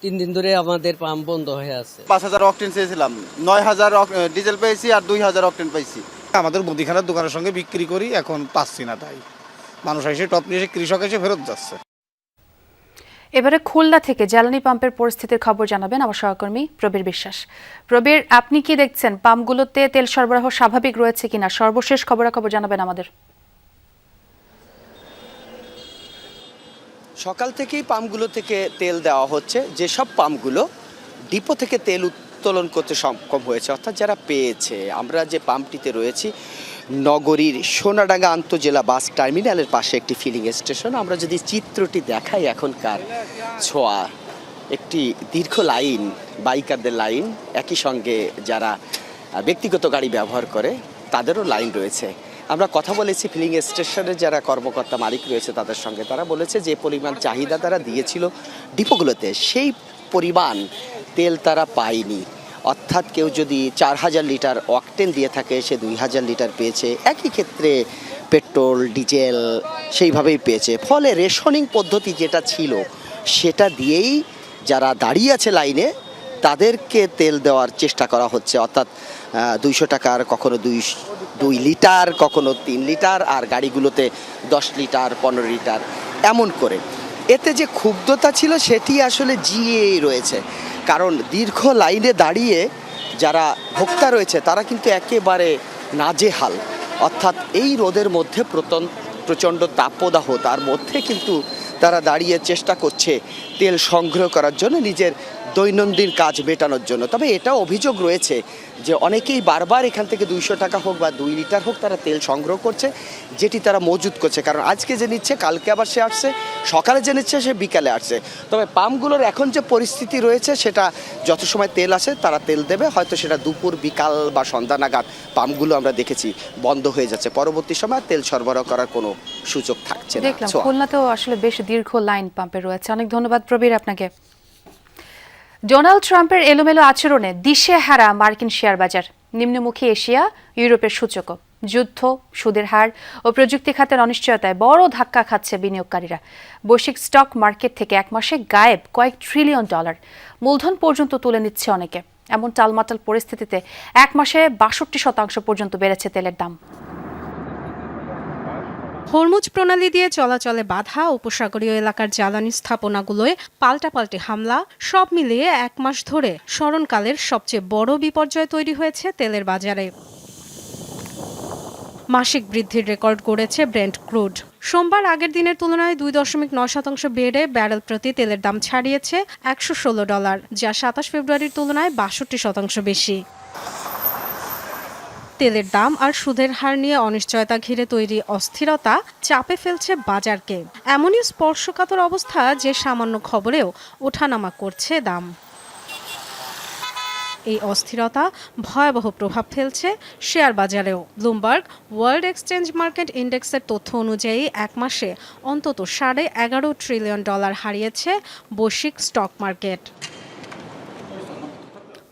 3 দিন ধরে আমাদের পাম্প বন্ধ হয়ে আছে। 5000 অকটেন চেয়েছিলাম, 9000 ডিজেল পেয়েছি আর 2000 অকটেন পাইছি। আমাদের মুদিখানার দোকানের সঙ্গে বিক্রি করি, এখন পাচ্ছি না, তাই মানুষ এসে টপ নিয়ে এসে কৃষক এসে ফেরত যাচ্ছে। এবারে খুলনা থেকে জ্বালানি পাম্পের পরিস্থিতির খবর জানাবেন আমার সহকর্মী প্রবীর বিশ্বাস। প্রবীর, আপনি কি দেখছেন পাম্পগুলোতে তেল সরবরাহ স্বাভাবিক রয়েছে কিনা? সর্বশেষ খবরাখবর জানাবেন আমাদের। সকাল থেকেই পাম্পগুলো থেকে তেল দেওয়া হচ্ছে। যেসব পাম্পগুলো ডিপো থেকে তেল উত্তোলন করতে সক্ষম হয়েছে, অর্থাৎ যারা পেয়েছে। আমরা যে পাম্পটিতে রয়েছি নগরীর সোনাডাঙ্গা আন্তজেলা বাস টার্মিনালের পাশে একটি ফিলিং স্টেশন। আমরা যদি চিত্রটি দেখাই এখনকার ছোঁয়া, একটি দীর্ঘ লাইন, বাইকারদের লাইন, একই সঙ্গে যারা ব্যক্তিগত গাড়ি ব্যবহার করে তাদেরও লাইন রয়েছে। আমরা কথা বলেছি ফিলিং স্টেশনের যারা কর্মকর্তা মালিক রয়েছে তাদের সঙ্গে, তারা বলেছে যে পরিমাণ চাহিদা তারা দিয়েছিল ডিপোগুলোতে সেই পরিমাণ তেল তারা পায়নি। অর্থাৎ কেউ যদি 4000 লিটার অকটেন দিয়ে থাকে সে 2000 লিটার পেয়েছে। একই ক্ষেত্রে পেট্রোল, ডিজেল সেইভাবেই পেয়েছে। ফলে রেশনিং পদ্ধতি যেটা ছিল সেটা দিয়েই যারা দাঁড়িয়ে আছে লাইনে তাদেরকে তেল দেওয়ার চেষ্টা করা হচ্ছে। অর্থাৎ 200 টাকার কখনো 2 লিটার, কখনো 3 লিটার, আর গাড়িগুলোতে 10 লিটার, 15 লিটার এমন করে। এতে যে ক্ষুব্ধতা ছিল সেটি আসলে জিয়েই রয়েছে। কারণ দীর্ঘ লাইনে দাঁড়িয়ে যারা ভোক্তা রয়েছে তারা কিন্তু একেবারে নাজেহাল। অর্থাৎ এই রোদের মধ্যে প্রচণ্ড তাপদাহ, তার মধ্যে কিন্তু তারা দাঁড়িয়ে চেষ্টা করছে তেল সংগ্রহ করার জন্য, নিজের দৈনন্দিন কাজ মেটানোর জন্য। তবে এটাও অভিযোগ রয়েছে যে অনেকেই বারবার এখান থেকে 200 টাকা হোক বা 2 লিটার হোক তারা তেল সংগ্রহ করছে, যেটি তারা মজুত করছে। কারণ আজকে যে নিচ্ছে কালকে আবার সে আসছে, সকালে যে নিচ্ছে সে বিকালে আসছে। তবে পাম্পগুলোর এখন যে পরিস্থিতি রয়েছে সেটা যত সময় তেল আসে তারা তেল দেবে, হয়তো সেটা দুপুর, বিকাল বা সন্ধ্যা নাগাদ পাম্পগুলো আমরা দেখেছি বন্ধ হয়ে যাচ্ছে। পরবর্তী সময় তেল সরবরাহ করার কোনো সুযোগ থাকছে না। দেখলাম খুলনাতেও আসলে বেশ দীর্ঘ লাইন পাম্পে রয়েছে। অনেক ধন্যবাদ প্রবীর আপনাকে। ডোনাল্ড ট্রাম্পের এলোমেলো আচরণে দিশেহারা মার্কিন শেয়ার বাজার। নিম্নমুখী এশিয়া, ইউরোপের সূচকও। যুদ্ধ, সুদের হার ও প্রযুক্তি খাতের অনিশ্চয়তায় বড় ধাক্কা খাচ্ছে বিনিয়োগকারীরা। বৈশ্বিক স্টক মার্কেট থেকে এক মাসে গায়েব কয়েক ট্রিলিয়ন ডলার। মূলধন পর্যন্ত তুলে নিচ্ছে অনেকে। এমন টালমাটাল পরিস্থিতিতে এক মাসে 62% পর্যন্ত বেড়েছে তেলের দাম। হরমুজ প্রণালী দিয়ে চলাচলে বাধা, উপসাগরীয় এলাকার জ্বালানি স্থাপনাগুলোয় পাল্টাপাল্টি হামলা, সব মিলিয়ে এক মাস ধরে স্মরণকালের সবচেয়ে বড় বিপর্যয় তৈরি হয়েছে তেলের বাজারে। মাসিক বৃদ্ধির রেকর্ড গড়েছে ব্রেন্ট ক্রুড। সোমবার আগের দিনের তুলনায় 2.9% বেড়ে ব্যারেল প্রতি তেলের দাম ছাড়িয়েছে $116, যা 27 ফেব্রুয়ারির তুলনায় 62% বেশি। তেলের দাম আর সুদের হার নিয়ে অনিশ্চয়তা ঘিরে তৈরি অস্থিরতা চাপে ফেলছে বাজারকে। এমনই স্পর্শকাতর অবস্থা যে সামান্য খবরেও ওঠানামা করছে দাম। এই অস্থিরতা ভয়াবহ প্রভাব ফেলছে শেয়ার বাজারেও। ব্লুমবার্গ ওয়ার্ল্ড এক্সচেঞ্জ মার্কেট ইন্ডেক্সের তথ্য অনুযায়ী এক মাসে অন্তত $11.5 ট্রিলিয়ন হারিয়েছে বৈশ্বিক স্টক মার্কেট।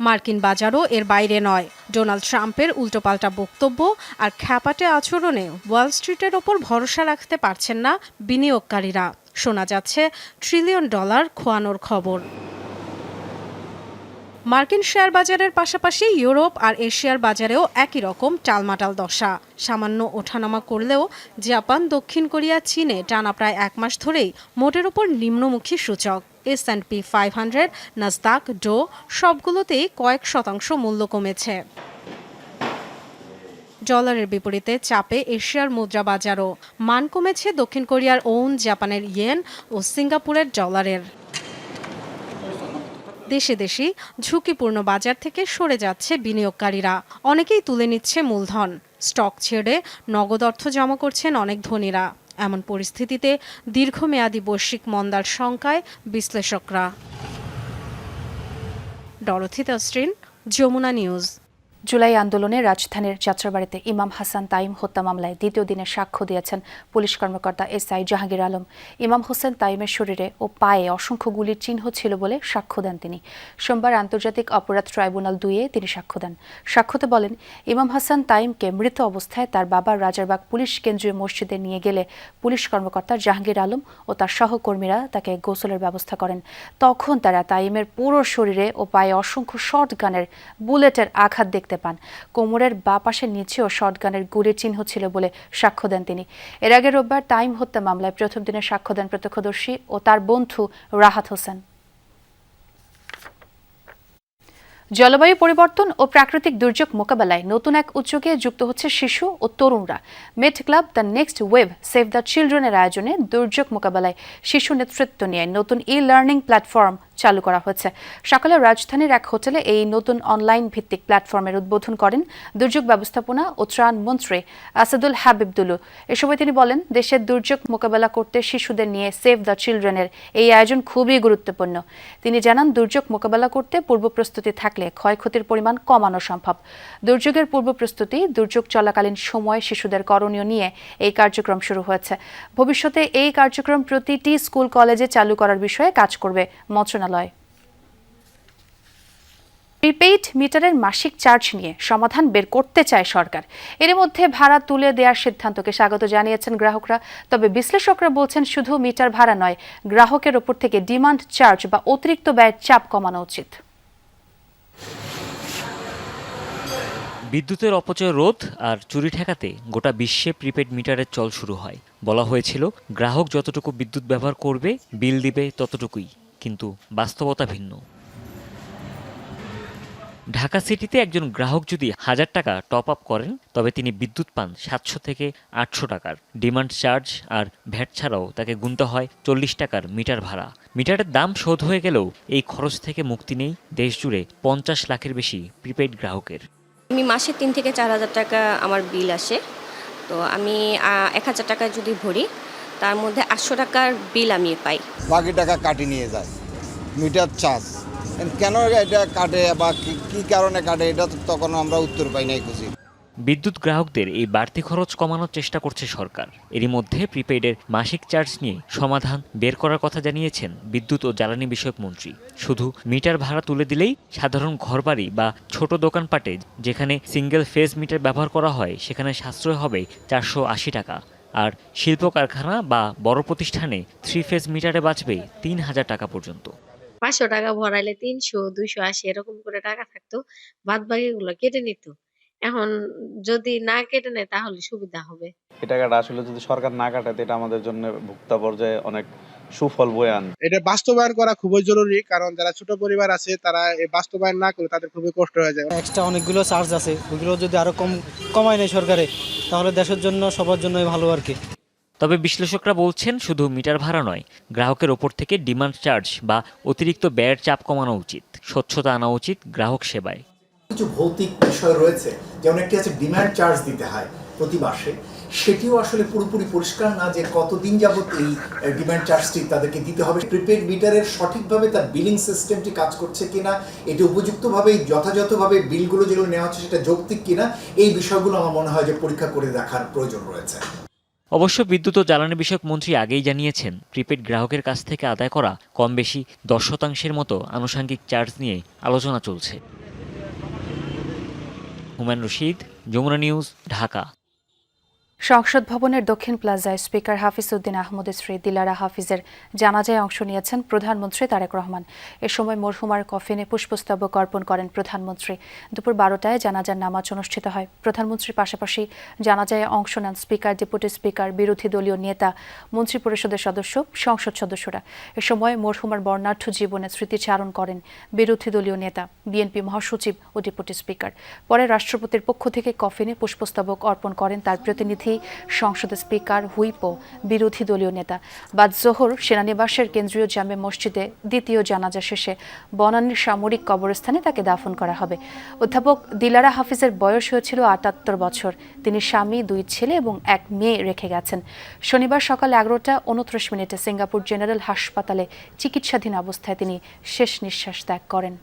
মার্কিন বাজারও এর বাইরে নয়। ডোনাল্ড ট্রাম্পের উল্টোপাল্টা বক্তব্য আর খ্যাপাটে আচরণে ওয়াল স্ট্রিটের ওপর ভরসা রাখতে পারছেন না বিনিয়োগকারীরা। শোনা যাচ্ছে $1 ট্রিলিয়ন খোয়ানোর খবর। মার্কিন শেয়ার বাজারের পাশাপাশি ইউরোপ আর এশিয়ার বাজারেও একই রকম টালমাটাল দশা। সামান্য ওঠানামা করলেও জাপান, দক্ষিণ কোরিয়া, চীনে টানা প্রায় 1 মাস ধরেই মোটের ওপর নিম্নমুখী সূচক। S&P 500, নাসদাক, ডো সবগুলোতেই কয়েক শতাংশ মূল্য কমেছে। ডলারের বিপরীতে চাপে এশিয়ার মুদ্রা বাজারও। মান কমেছে দক্ষিণ কোরিয়ার ওন, জাপানের ইয়েন ও সিঙ্গাপুরের ডলারের। দেশে দেশি ঝুঁকিপূর্ণ বাজার থেকে সরে যাচ্ছে বিনিয়োগকারীরা। অনেকেই তুলে নিচ্ছে মূলধন। স্টক ছেড়ে নগদ অর্থ জমা করছেন অনেক ধনীরা। এমন পরিস্থিতিতে দীর্ঘমেয়াদী বৈশ্বিক মন্দার শঙ্কায় বিশ্লেষকরা। Dorothy Tasrin, Jamuna news. জুলাই আন্দোলনে রাজধানীর যাত্রাবাড়িতে ইমাম হাসান তাইম হত্যা মামলায় দ্বিতীয় দিনে সাক্ষ্য দিয়েছেন পুলিশ কর্মকর্তা SI জাহাঙ্গীর আলম। ইমাম হোসেন তাইমের শরীরে ও পায়ে অসংখ্য গুলির চিহ্ন ছিল বলে সাক্ষ্য দেন তিনি। সোমবার আন্তর্জাতিক অপরাধ ট্রাইব্যুনাল 2-এ তিনি সাক্ষ্য দেন। সাক্ষ্যতে বলেন, ইমাম হাসান তাইমকে মৃত অবস্থায় তার বাবা রাজারবাগ পুলিশ কেন্দ্রীয় মসজিদে নিয়ে গেলে পুলিশ কর্মকর্তা জাহাঙ্গীর আলম ও তার সহকর্মীরা তাকে গোসলের ব্যবস্থা করেন। তখন তারা তাইমের পুরো শরীরে ও পায়ে অসংখ্য শটগানের বুলেটের আঘাত দেখতে পান। কোমরের বাঁ পাশের নিচেও শটগানের গুলির চিহ্ন ছিল বলে সাক্ষ্য দেন তিনি। এর আগে রোববার তাইম হত্যা মামলায় প্রথম দিনে সাক্ষ্য দেন প্রত্যক্ষদর্শী ও তার বন্ধু রাহাত হোসেন। জলবায়ু পরিবর্তন ও প্রাকৃতিক দুর্যোগ মোকাবেলায় নতুন এক উদ্যোগে যুক্ত হচ্ছে শিশু ও তরুণরা। Met club the next wave save the চিলড্রেনের আয়োজনে দুর্যোগ মোকাবেলায় শিশু নেতৃত্ব নিয়ে নতুন লার্নিং প্ল্যাটফর্ম চালু করা হয়েছে। সকালে রাজধানীর এক হোটেলে এই নতুন অনলাইন ভিত্তিক প্ল্যাটফর্মের উদ্বোধন করেন দুর্যোগ ব্যবস্থাপনা ও ত্রাণ মন্ত্রী আসাদুল হাবিবুল্লু। এ সময় তিনি বলেন, দেশের দুর্যোগ মোকাবেলা করতে শিশুদের নিয়ে সেভ দ্য চিলড্রেনের এই আয়োজন খুবই গুরুত্বপূর্ণ। তিনি জানান, দুর্যোগ মোকাবেলা করতে পূর্ব প্রস্তুতি থাকলে ক্ষয়ক্ষতির পরিমাণ কমানো সম্ভব। দুর্যোগের পূর্ব প্রস্তুতি, দুর্যোগ চলাকালীন সময়ে শিশুদের করণীয় নিয়ে এই কার্যক্রম শুরু হয়েছে। ভবিষ্যতে এই কার্যক্রম প্রতিটি স্কুল কলেজে চালু করার বিষয়ে কাজ করবে মন্ত্রণালয়। প্রিপেইড মিটারের মাসিক চার্জ নিয়ে সমাধান বের করতে চায় সরকার। এর মধ্যে ভাড়া তুলে দেওয়ার সিদ্ধান্তকে স্বাগত জানিয়েছেন গ্রাহকরা। তবে বিশ্লেষকরা বলছেন, শুধু মিটার ভাড়া নয়, গ্রাহকের ওপর থেকে ডিমান্ড চার্জ বা অতিরিক্ত ব্যয়ের চাপ কমানো উচিত। বিদ্যুতের অপচয় রোধ আর চুরি ঠেকাতে গোটা বিশ্বে প্রিপেড মিটারের চল শুরু হয়। বলা হয়েছিল, গ্রাহক যতটুকু বিদ্যুৎ ব্যবহার করবে, বিল দিবে ততটুকুই। কিন্তু বাস্তবতা ভিন্ন। ঢাকা সিটিতে একজন গ্রাহক যদি 1000 টাকা টপ আপ করেন, তবে তিনি বিদ্যুৎ পান 700 থেকে 800 টাকার। ডিমান্ড চার্জ আর ভ্যাট ছাড়াও তাকে গুনতে হয় 40 টাকার মিটার ভাড়া। মিটারের দাম শোধ হয়ে গেলেও এই খরচ থেকে মুক্তি নেই দেশজুড়ে 50 লাখের বেশি প্রিপেইড গ্রাহকের। আমি মাসে 3 থেকে 4000 টাকা আমার বিল আসে। তো আমি 1000 টাকা যদি ভরি, তার মধ্যে 800 টাকার বিল আমি পাই। বাকি টাকা কাটি নিয়ে যায় মিটার চার্জ। কেন এটা কাটে বা কি কারণে কাটে, এটা তো তখন আমরা উত্তর পাই নাই খুঁজি। বিদ্যুৎ গ্রাহকদের এই বাড়তি খরচ কমানোর চেষ্টা করছে সরকার। এরই মধ্যে প্রিপেইডের মাসিক চার্জ নিয়ে সমাধান বের করার কথা জানিয়েছেন বিদ্যুৎ ও জ্বালানি বিষয়ক মন্ত্রী। শুধু মিটার ভাড়া তুলে দিলেই সাধারণ ঘরবাড়ি বা ছোট দোকানপাটে যেখানে সিঙ্গেল ফেজ মিটার ব্যবহার করা হয়, সেখানে সাশ্রয় হবে 480 টাকা। আর শিল্প কারখানা বা বড় প্রতিষ্ঠানে 3 ফেজ মিটারে বাঁচবে 3000 টাকা পর্যন্ত। 500 টাকা ভরাইলে 300, 280 এরকম করে টাকা থাকতো, বাদ বাকিগুলো কেটে নিত। এখন যদি না কেটে নেয় তাহলে সুবিধা হবে। এই টাকাটা আসলে যদি সরকার না কাটে, এটা আমাদের জন্য ভোক্তা পর্যায়ে অনেক সুফল বয়ে আনবে। এটা বাস্তবায়ন করা খুবই জরুরি, কারণ যারা ছোট পরিবার আছে তারা এই বাস্তবায়ন না করলে তাদের খুবই কষ্ট হয়ে যায়। এক্সট্রা অনেকগুলো চার্জ আছে, ওইগুলো যদি আরো কমায় নেয় সরকারে, তাহলে দেশের জন্য সবার জন্যই ভালো আর কি। তবে বিশ্লেষকরা বলছেন, শুধু মিটার ভাড়া নয়, গ্রাহকের ওপর থেকে ডিমান্ড চার্জ বা অতিরিক্ত ব্যয়ের চাপ কমানো উচিত। স্বচ্ছতা আনা উচিত গ্রাহক সেবায়। কিছু ভৌতিক বিষয় রয়েছে, যেমন একটি আছে ডিমান্ড চার্জ দিতে হয় প্রতি মাসে। সেটিও আসলে পুরোপুরি পরিষ্কার না যে কতদিন যাবত এই ডিমান্ড চার্জটি তাদেরকে দিতে হবে। প্রিপেড মিটারের সঠিকভাবে তার বিলিং সিস্টেমটি কাজ করছে কিনা, এটি উপযুক্তভাবে যথাযথভাবে বিলগুলো যেগুলো নেওয়া হচ্ছে সেটা যৌক্তিক কিনা, এই বিষয়গুলো আমার মনে হয় যে পরীক্ষা করে দেখার প্রয়োজন রয়েছে। অবশ্য বিদ্যুৎ ও জ্বালানি বিষয়ক মন্ত্রী আগেই জানিয়েছেন, প্রিপেড গ্রাহকের কাছ থেকে আদায় করা কম বেশি 10% মতো আনুষঙ্গিক চার্জ নিয়ে আলোচনা চলছে। নোমান রশিদ, যমুনা নিউজ, ঢাকা। সংসদ ভবনের দক্ষিণ প্লাজায় স্পিকার হাফিজ উদ্দিন আহমদের স্ত্রী দিলারা হাফিজের জানাজায় অংশ নিয়েছেন প্রধানমন্ত্রী তারেক রহমান। এ সময় মরহুমার কফিনে পুষ্পস্তবক অর্পণ করেন প্রধানমন্ত্রী। দুপুর 12টায় জানাজার নামাজ অনুষ্ঠিত হয়। প্রধানমন্ত্রীর পাশাপাশি জানাজায় অংশ নেন স্পিকার, ডেপুটি স্পিকার, বিরোধী দলীয় নেতা, মন্ত্রী পরিষদের সদস্য, সংসদ সদস্যরা। এ সময় মরহুমার বর্ণাঢ্য জীবনের স্মৃতিচারণ করেন বিরোধী দলীয় নেতা, বিএনপি মহাসচিব ও ডেপুটি স্পিকার। পরে রাষ্ট্রপতির পক্ষ থেকে কফিনে পুষ্পস্তবক অর্পণ করেন তার প্রতিনিধি, সংসদের স্পিকার, হুইপ ও বিরোধী দলীয় নেতা। বাদ জোহর সেনানিবাসের কেন্দ্রীয় জামে মসজিদে দ্বিতীয় জানাজা শেষে বনানীর সামরিক কবরস্থানে তাকে দাফন করা হবে। অধ্যাপক দিলারা হাফিজের বয়স হয়েছিল ৭৮ বছর। তিনি স্বামী, 2 ছেলে এবং 1 মেয়ে রেখে গেছেন। শনিবার সকাল 11টা 29 মিনিটে সিঙ্গাপুর জেনারেল হাসপাতালে চিকিৎসাধীন অবস্থায় তিনি শেষ নিঃশ্বাস ত্যাগ করেন।